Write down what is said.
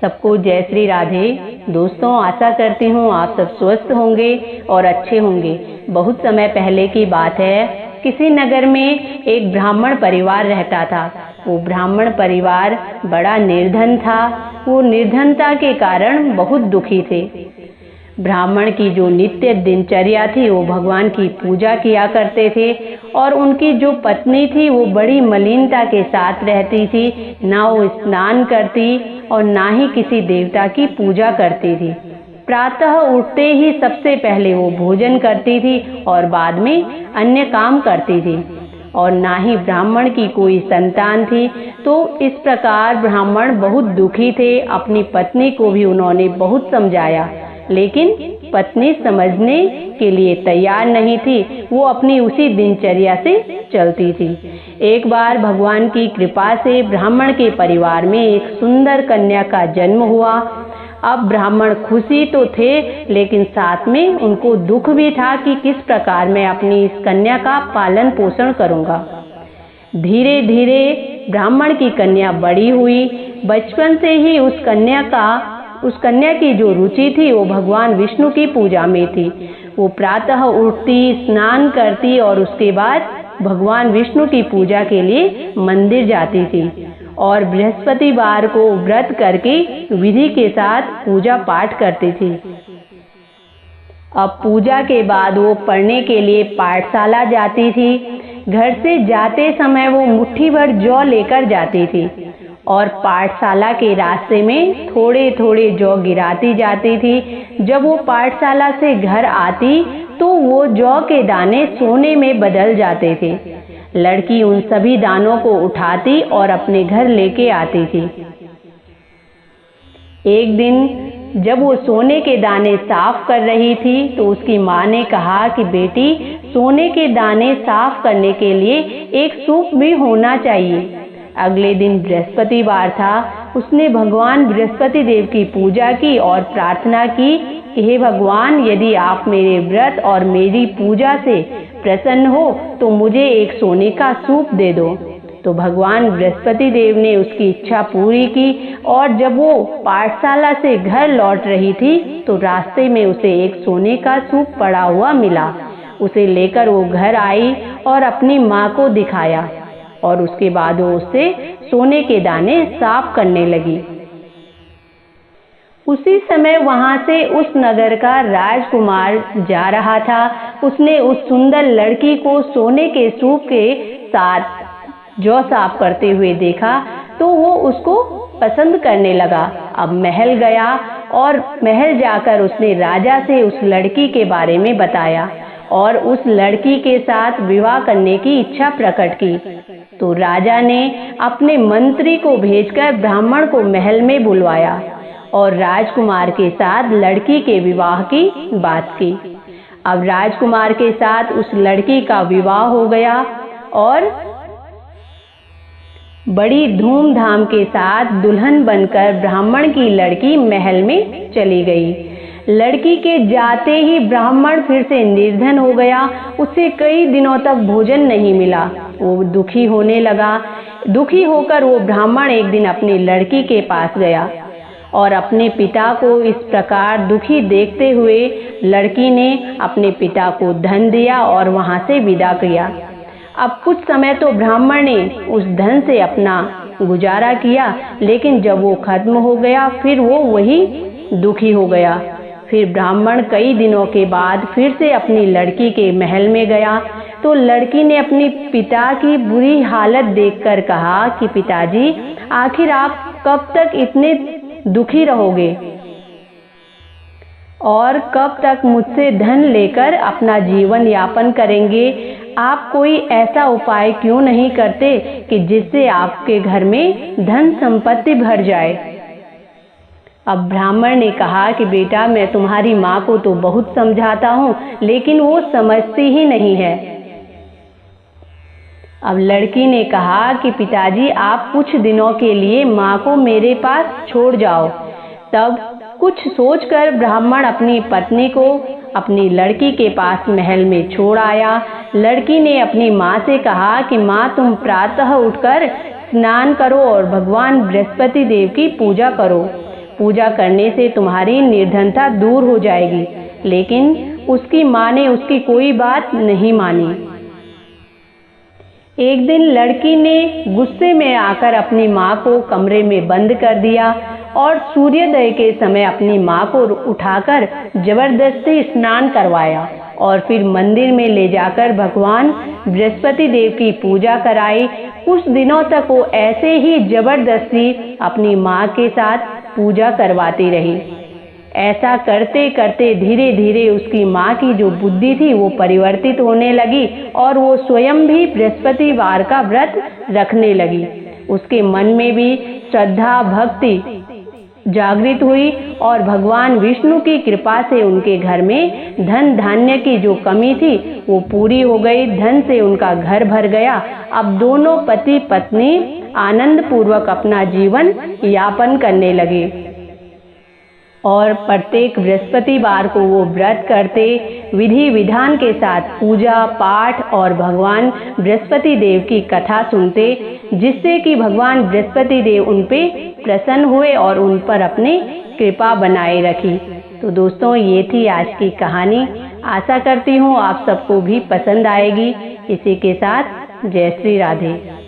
सबको जय श्री राधे। दोस्तों, आशा करती हूँ आप सब स्वस्थ होंगे और अच्छे होंगे। बहुत समय पहले की बात है, किसी नगर में एक ब्राह्मण परिवार रहता था। वो ब्राह्मण परिवार बड़ा निर्धन था। वो निर्धनता के कारण बहुत दुखी थे। ब्राह्मण की जो नित्य दिनचर्या थी, वो भगवान की पूजा किया करते थे और उनकी जो पत्नी थी वो बड़ी मलिनता के साथ रहती थी। ना वो स्नान करती और ना ही किसी देवता की पूजा करती थी। प्रातः उठते ही सबसे पहले वो भोजन करती थी और बाद में अन्य काम करती थी। और ना ही ब्राह्मण की कोई संतान थी। तो इस प्रकार ब्राह्मण बहुत दुखी थे। अपनी पत्नी को भी उन्होंने बहुत समझाया, लेकिन पत्नी समझने के लिए तैयार नहीं थी। वो अपनी उसी दिनचर्या से चलती थी। एक बार भगवान की कृपा से ब्राह्मण के परिवार में एक सुंदर कन्या का जन्म हुआ। अब ब्राह्मण खुशी तो थे, लेकिन साथ में उनको दुख भी था कि किस प्रकार मैं अपनी इस कन्या का पालन पोषण करूंगा। धीरे धीरे ब्राह्मण की कन्या बड़ी हुई। बचपन से ही उस कन्या की जो रुचि थी वो भगवान विष्णु की पूजा में थी। वो प्रातः उठती, स्नान करती और उसके बाद भगवान विष्णु की पूजा के लिए मंदिर जाती थी और बृहस्पतिवार को व्रत करके विधि के साथ पूजा पाठ करती थी। अब पूजा के बाद वो पढ़ने के लिए पाठशाला जाती थी। घर से जाते समय वो मुट्ठी भर जौ लेकर जाती थी और पाठशाला के रास्ते में थोड़े थोड़े जौ गिराती जाती थी। जब वो पाठशाला से घर आती तो वो जौ के दाने सोने में बदल जाते थे। लड़की उन सभी दानों को उठाती और अपने घर लेके आती थी। एक दिन जब वो सोने के दाने साफ कर रही थी तो उसकी माँ ने कहा कि बेटी, सोने के दाने साफ करने के लिए एक सूप भी होना चाहिए। अगले दिन बृहस्पतिवार था। उसने भगवान बृहस्पति देव की पूजा की और प्रार्थना की कि हे भगवान, यदि आप मेरे व्रत और मेरी पूजा से प्रसन्न हो तो मुझे एक सोने का सूप दे दो। तो भगवान बृहस्पति देव ने उसकी इच्छा पूरी की और जब वो पाठशाला से घर लौट रही थी तो रास्ते में उसे एक सोने का सूप पड़ा हुआ मिला। उसे लेकर वो घर आई और अपनी माँ को दिखाया और उसके बाद वो उससे सोने के दाने साफ करने लगी। उसी समय वहां से उस नगर का राजकुमार जा रहा था। उसने उस सुंदर लड़की को सोने के सूप के साथ जौ साफ करते हुए देखा तो वो उसको पसंद करने लगा। अब महल गया और महल जाकर उसने राजा से उस लड़की के बारे में बताया और उस लड़की के साथ विवाह करने की इच्छा प्रकट की। तो राजा ने अपने मंत्री को भेजकर ब्राह्मण को महल में बुलवाया और राजकुमार के साथ लड़की के विवाह की बात की। अब राजकुमार के साथ उस लड़की का विवाह हो गया और बड़ी धूमधाम के साथ दुल्हन बनकर ब्राह्मण की लड़की महल में चली गई। लड़की के जाते ही ब्राह्मण फिर से निर्धन हो गया। उसे कई दिनों तक भोजन नहीं मिला। वो दुखी होने लगा। दुखी होकर वो ब्राह्मण एक दिन अपनी लड़की के पास गया और अपने पिता को इस प्रकार दुखी देखते हुए लड़की ने अपने पिता को धन दिया और वहां से विदा किया। अब कुछ समय तो ब्राह्मण ने उस धन से अपना गुजारा किया, लेकिन जब वो खत्म हो गया फिर वो वही दुखी हो गया। फिर ब्राह्मण कई दिनों के बाद फिर से अपनी लड़की के महल में गया तो लड़की ने अपने पिता की बुरी हालत देखकर कहा कि पिताजी, आखिर आप कब तक इतने दुखी रहोगे और कब तक मुझसे धन लेकर अपना जीवन यापन करेंगे? आप कोई ऐसा उपाय क्यों नहीं करते कि जिससे आपके घर में धन संपत्ति भर जाए? अब ब्राह्मण ने कहा कि बेटा, मैं तुम्हारी माँ को तो बहुत समझाता हूँ, लेकिन वो समझती ही नहीं है। अब लड़की ने कहा कि पिताजी, आप कुछ दिनों के लिए माँ को मेरे पास छोड़ जाओ। तब कुछ सोचकर ब्राह्मण अपनी पत्नी को अपनी लड़की के पास महल में छोड़ आया। लड़की ने अपनी माँ से कहा कि माँ, तुम प्रातः उठकर स्नान करो और भगवान बृहस्पति देव की पूजा करो। पूजा करने से तुम्हारी निर्धनता दूर हो जाएगी। लेकिन उसकी माँ ने उसकी कोई बात नहीं मानी। एक दिन लड़की ने गुस्से में आकर अपनी माँ को कमरे में बंद कर दिया और सूर्योदय के समय अपनी माँ को उठाकर जबरदस्ती स्नान करवाया और फिर मंदिर में ले जाकर भगवान बृहस्पति देव की पूजा कराई। कुछ दिनों तक वो ऐसे ही जबरदस्ती अपनी माँ के साथ पूजा करवाती रही। ऐसा करते करते धीरे धीरे उसकी माँ की जो बुद्धि थी वो परिवर्तित होने लगी और वो स्वयं भी बृहस्पतिवार का व्रत रखने लगी। उसके मन में भी श्रद्धा भक्ति जागृत हुई और भगवान विष्णु की कृपा से उनके घर में धन धान्य की जो कमी थी वो पूरी हो गई। धन से उनका घर भर गया। अब दोनों पति पत्नी आनंद पूर्वक अपना जीवन यापन करने लगे और प्रत्येक बृहस्पतिवार को वो व्रत करते, विधि विधान के साथ पूजा पाठ और भगवान बृहस्पति देव की कथा सुनते, जिससे कि भगवान बृहस्पति देव उन पे प्रसन्न हुए और उन पर अपनी कृपा बनाए रखी। तो दोस्तों, ये थी आज की कहानी। आशा करती हूँ आप सबको भी पसंद आएगी। इसी के साथ जय श्री राधे।